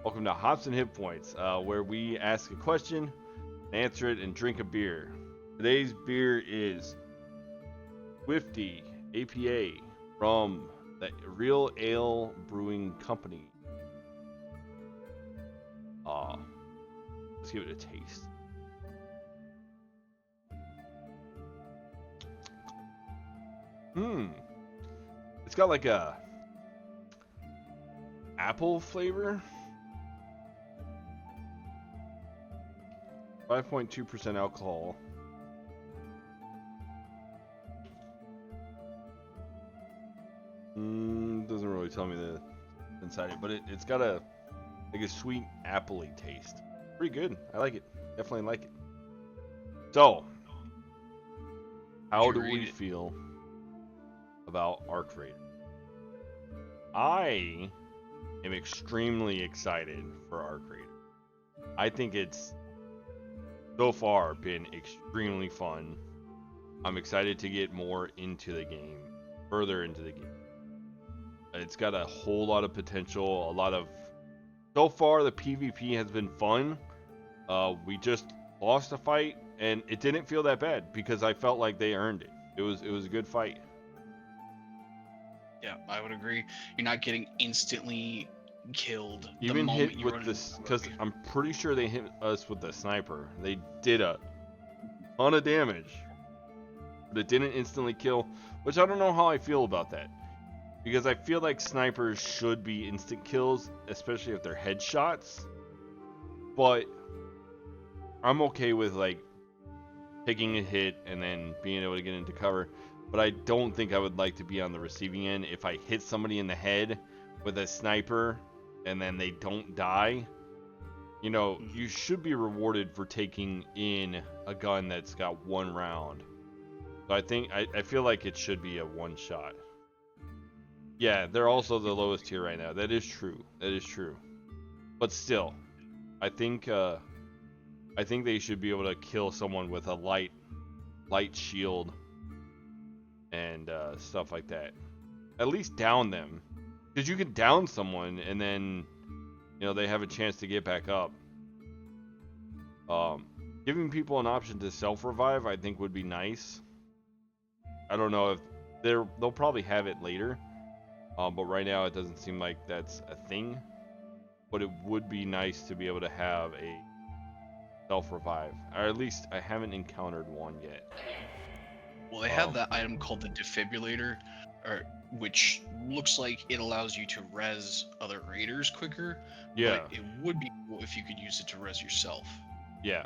Welcome to Hops and Hitpoints, where we ask a question, answer it, and drink a beer. Today's beer is Swifty APA from the Real Ale Brewing Company. Let's give it a taste. It's got like a apple flavor. 5.2% alcohol. Doesn't really tell me the inside it, but it's got a sweet appley taste. Pretty good. I like it. Definitely like it. So, how do we feel about Arc Raider? I am extremely excited for Arc Raider. I think it's so far been extremely fun. I'm excited to get more into the game, further into the game. It's got a whole lot of potential, so far the PvP has been fun. We just lost a fight and it didn't feel that bad because I felt like they earned it. It was a good fight. Yeah, I would agree. You're not getting instantly killed. Even hit with this, because I'm pretty sure they hit us with the sniper. They did a ton of damage, but it didn't instantly kill, which I don't know how I feel about that. Because I feel like snipers should be instant kills, especially if they're headshots. But I'm okay with like taking a hit and then being able to get into cover. But I don't think I would like to be on the receiving end if I hit somebody in the head with a sniper and then they don't die. You know, you should be rewarded for taking in a gun that's got one round. So I feel like it should be a one shot. Yeah, they're also the lowest tier right now. That is true. But still, I think they should be able to kill someone with a light shield and stuff like that. At least down them, because you can down someone and then they have a chance to get back up. Giving people an option to self-revive, I think, would be nice. I don't know if they'll probably have it later. But right now it doesn't seem like that's a thing. But it would be nice to be able to have a self-revive. Or at least I haven't encountered one yet. Well, they have that item called the defibrillator, which looks like it allows you to res other raiders quicker. Yeah. But it would be cool if you could use it to res yourself. Yeah.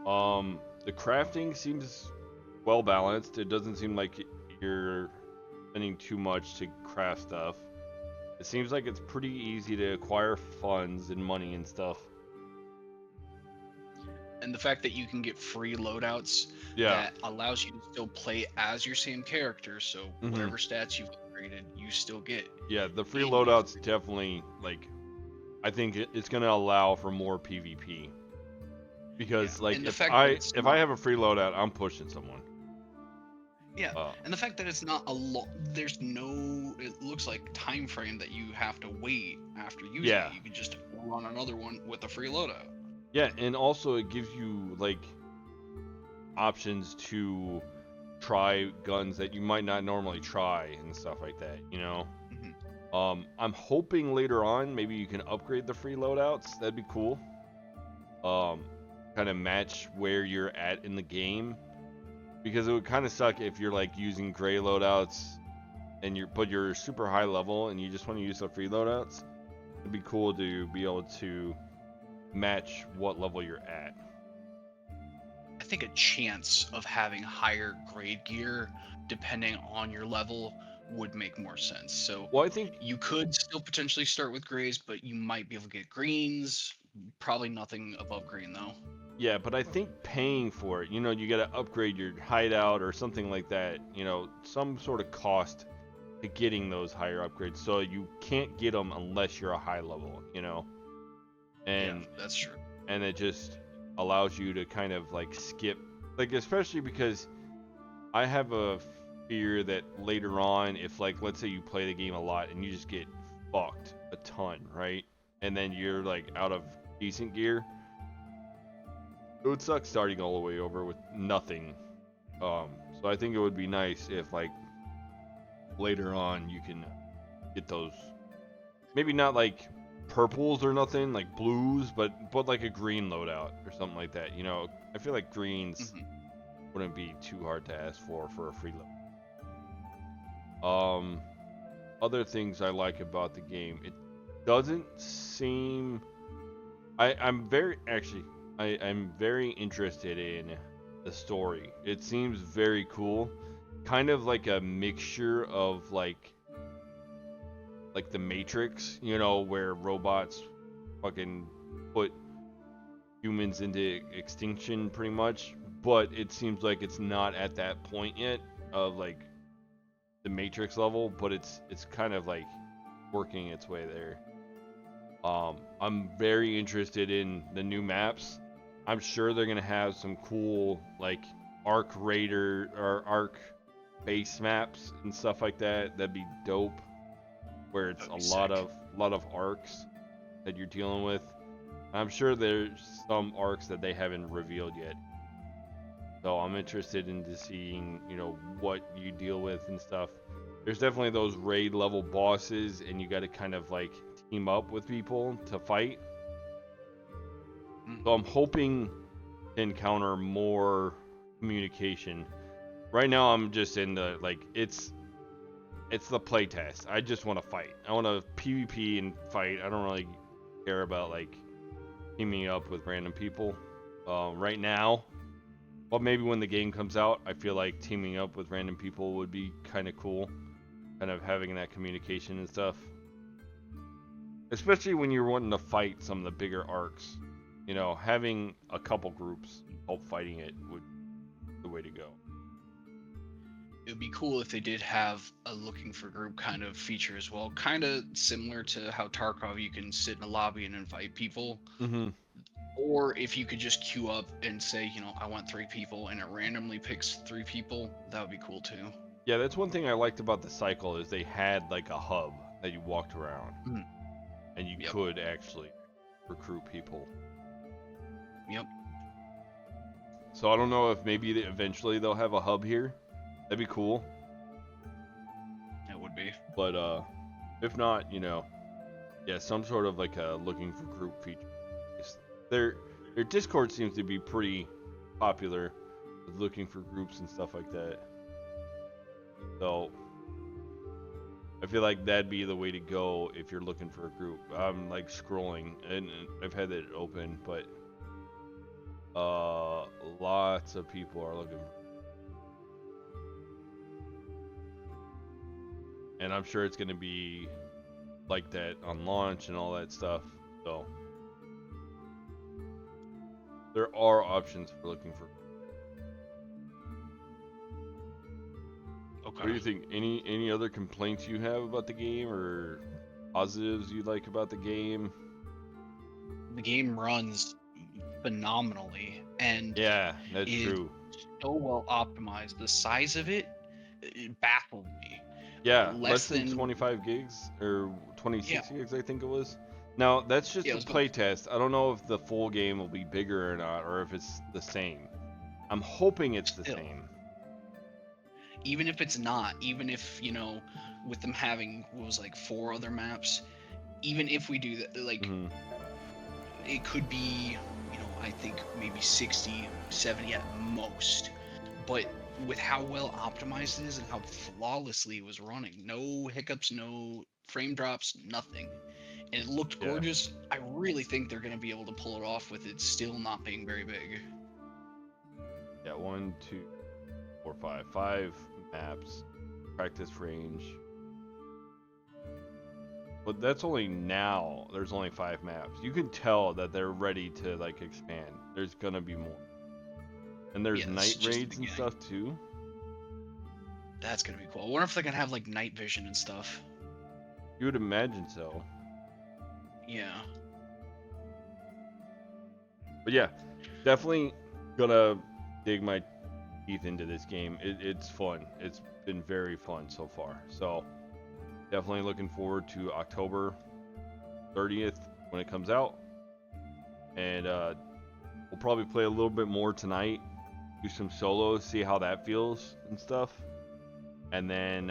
The crafting seems well balanced. It doesn't seem like you're spending too much to craft stuff. It seems like it's pretty easy to acquire funds and money and stuff. And the fact that you can get free loadouts that allows you to still play as your same character, so whatever stats you've upgraded, you still get. Yeah, the free loadouts definitely, I think it's going to allow for more PvP. Because, if I have a free loadout, I'm pushing someone. Yeah, and the fact that it's not there's no, it looks like, time frame that you have to wait after using it. You can just run another one with a free loadout. Yeah, and also it gives you, options to try guns that you might not normally try and stuff like that, I'm hoping later on maybe you can upgrade the free loadouts. That'd be cool. Kind of match where you're at in the game. Because it would kind of suck if you're using gray loadouts and you're super high level and you just want to use the free loadouts. It'd be cool to be able to match what level you're at. I think a chance of having higher grade gear depending on your level would make more sense. So I think you could still potentially start with grays, but you might be able to get greens. Probably nothing above green though. Yeah, but I think paying for it, you got to upgrade your hideout or something like that, some sort of cost to getting those higher upgrades. So you can't get them unless you're a high level, And yeah, that's true. And it just allows you to kind of skip, especially because I have a fear that later on, if let's say you play the game a lot and you just get fucked a ton, right? And then you're like out of decent gear. It would suck starting all the way over with nothing. So I think it would be nice if like later on you can get those, maybe not like purples or nothing, like blues, but like a green loadout or something like that. You know, I feel like greens wouldn't be too hard to ask for a free load. Other things I like about the game, it doesn't seem. I'm very interested in the story. It seems very cool, kind of like a mixture of like the Matrix, you know, where robots fucking put humans into extinction pretty much, but it seems like it's not at that point yet of like the Matrix level, but it's kind of like working its way there. I'm very interested in the new maps. I'm sure they're gonna have some cool like Arc Raider or Arc base maps and stuff like that. That'd be dope. Where it's a lot of arcs that you're dealing with. I'm sure there's some arcs that they haven't revealed yet. So I'm interested into seeing, you know, what you deal with and stuff. There's definitely those raid level bosses, and you got to kind of like team up with people to fight. So I'm hoping to encounter more communication. Right now I'm just in the like it's the playtest. I just want to fight. I want to PvP and fight. I don't really care about like teaming up with random people right now. But maybe when the game comes out, I feel like teaming up with random people would be kind of cool. Kind of having that communication and stuff. Especially when you're wanting to fight some of the bigger arcs. You know, having a couple groups help fighting it would be the way to go. It would be cool if they did have a looking for group kind of feature as well. Kind of similar to how Tarkov, you can sit in a lobby and invite people. Or if you could just queue up and say, you know, I want 3 people, and it randomly picks 3 people, that would be cool too. Yeah, that's one thing I liked about the cycle is they had like a hub that you walked around. And you could actually recruit people. Yep. So I don't know if maybe eventually they'll have a hub here. That'd be cool. It would be. But if not, you know, yeah, some sort of like a looking for group feature. Their Discord seems to be pretty popular with looking for groups and stuff like that. So I feel like that'd be the way to go if you're looking for a group. I'm like scrolling and I've had it open, but lots of people are looking for. And I'm sure it's going to be like that on launch and all that stuff. So there are options for looking for. Okay. What do you think? Any other complaints you have about the game or positives you like about the game? The game runs phenomenally, and yeah, that's true. So well optimized. The size of it baffled me. Yeah, less than 25 gigs or 26 gigs, I think it was. Now, that's just a playtest. I don't know if the full game will be bigger or not, or if it's the same. I'm hoping it's the same. Even if it's not, even if, you know, with them having, what was like 4 other maps, even if we do that, like, it could be, you know, I think maybe 60, 70 at most. But with how well optimized it is and how flawlessly it was running, no hiccups, no frame drops, nothing, and it looked gorgeous. I really think they're going to be able to pull it off with it still not being very big. Yeah, 1, 2, 4, 5 maps, practice range. But that's only now. There's only 5 maps. You can tell that they're ready to like expand. There's gonna be more. And there's night raids and stuff too. That's gonna be cool. I wonder if they're gonna have like night vision and stuff. You would imagine so. Yeah. But yeah, definitely gonna dig my teeth into this game. It's fun. It's been very fun so far. So definitely looking forward to October. 30th when it comes out, and we'll probably play a little bit more tonight, do some solos, see how that feels and stuff, and then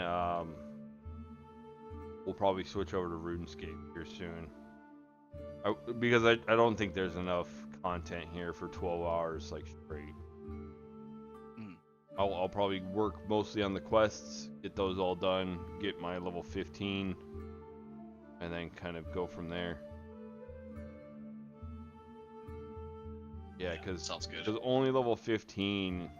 we'll probably switch over to RuneScape here soon. Because I don't think there's enough content here for 12 hours like straight. I'll probably work mostly on the quests, get those all done, get my level 15, and then kind of go from there. Yeah, because sounds good. Because only level 15,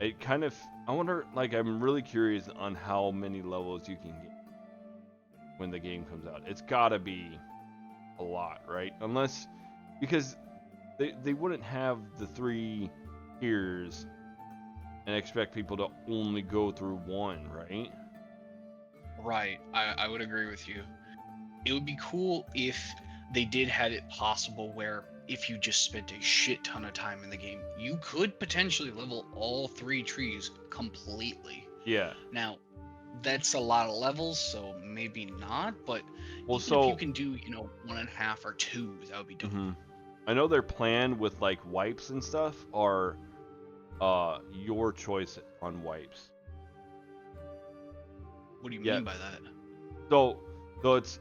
it kind of, I wonder, like, I'm really curious on how many levels you can get when the game comes out. It's gotta be a lot, right? Unless, because they wouldn't have the 3 tiers and expect people to only go through one, right? Right, I would agree with you. It would be cool if they did have it possible where if you just spent a shit ton of time in the game, you could potentially level all 3 trees completely. Yeah. Now, that's a lot of levels, so maybe not, but well, even if you can do, 1.5 or 2, that would be dope. I know their plan with like wipes and stuff are your choice on wipes. What do you mean by that? So it's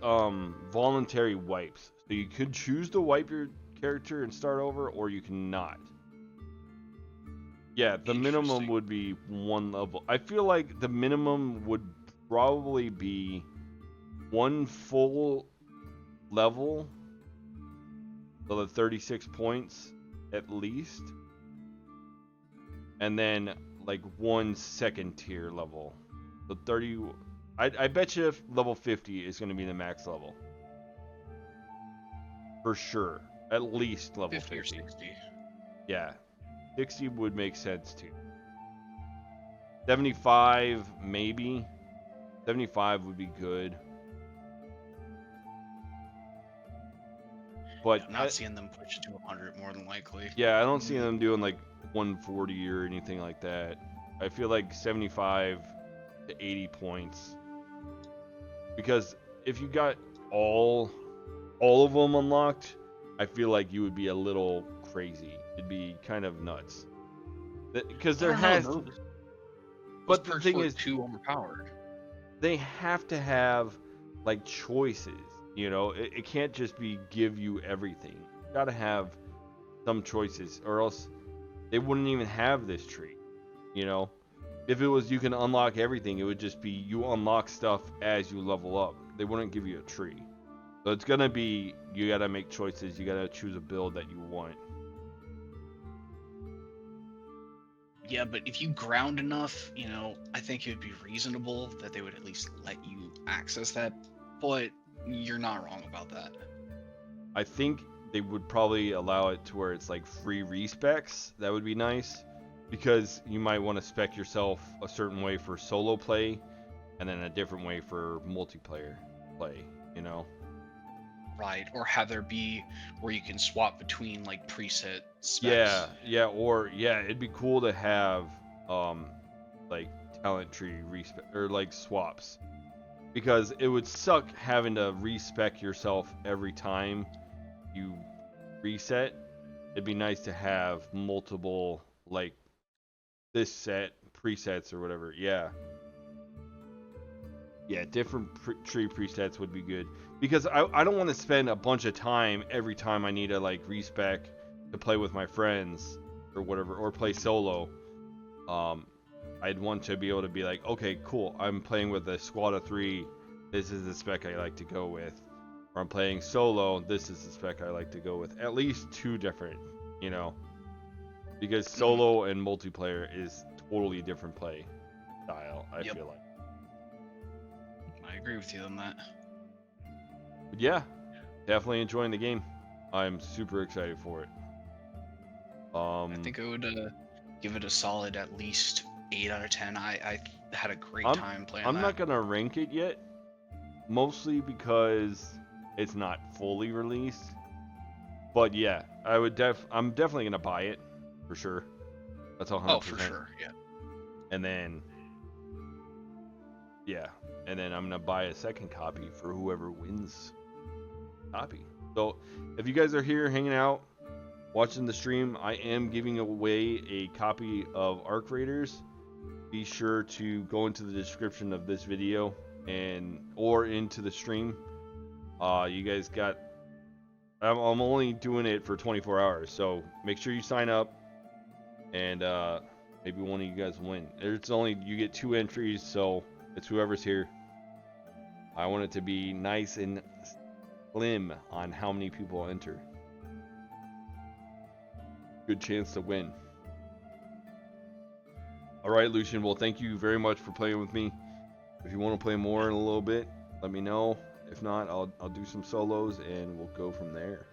voluntary wipes. So you could choose to wipe your character and start over, or you cannot. Yeah, the minimum would be 1 level. I feel like the minimum would probably be 1 full level, so the 36 points at least, and then like 1 second tier level. So 30. I bet you if level 50 is going to be the max level. For sure. At least level 50. Or 60. Yeah. 60 would make sense too. 75 maybe. 75 would be good. But I'm not seeing them push it to 100 more than likely. Yeah, I don't see them doing like 140 or anything like that. I feel like 75 to 80 points. Because if you got all of them unlocked, I feel like you would be a little crazy. It'd be kind of nuts. Because there has to, but the thing is too overpowered. They have to have like choices, it can't just be give you everything. You gotta have some choices, or else they wouldn't even have this tree. If it was you can unlock everything, it would just be you unlock stuff as you level up. They wouldn't give you a tree. So it's gonna be, you gotta make choices, you gotta choose a build that you want. Yeah, but if you ground enough, I think it would be reasonable that they would at least let you access that. But you're not wrong about that. I think they would probably allow it to where it's like free respecs. That would be nice. Because you might want to spec yourself a certain way for solo play, and then a different way for multiplayer play, Right, or have there be where you can swap between like preset specs. Yeah, it'd be cool to have like talent tree respec or like swaps, because it would suck having to respec yourself every time you reset. It'd be nice to have multiple like this set presets or whatever. Yeah, different tree presets would be good, because I don't want to spend a bunch of time every time I need to like respec to play with my friends or whatever, or play solo. I'd want to be able to be like, okay, cool, I'm playing with a squad of 3, this is the spec I like to go with. Or I'm playing solo, this is the spec I like to go with. At least 2 different, because solo and multiplayer is totally different play style, I feel like. I agree with you on that. But yeah, definitely enjoying the game. I'm super excited for it. I think I would give it a solid at least 8 out of 10. I had a great time playing I'm not gonna rank it yet, mostly because it's not fully released. But yeah, I'm definitely gonna buy it for sure. That's 100%. Oh, for sure, yeah. And then I'm gonna buy a second copy for whoever wins copy. So if you guys are here hanging out, watching the stream, I am giving away a copy of Arc Raiders. Be sure to go into the description of this video or into the stream. You guys got. I'm only doing it for 24 hours, so make sure you sign up, and maybe one of you guys win. You get 2 entries, so it's whoever's here. I want it to be nice and slim on how many people enter. Good chance to win. Alright, Lucian, well, thank you very much for playing with me. If you want to play more in a little bit, let me know. If not, I'll do some solos and we'll go from there.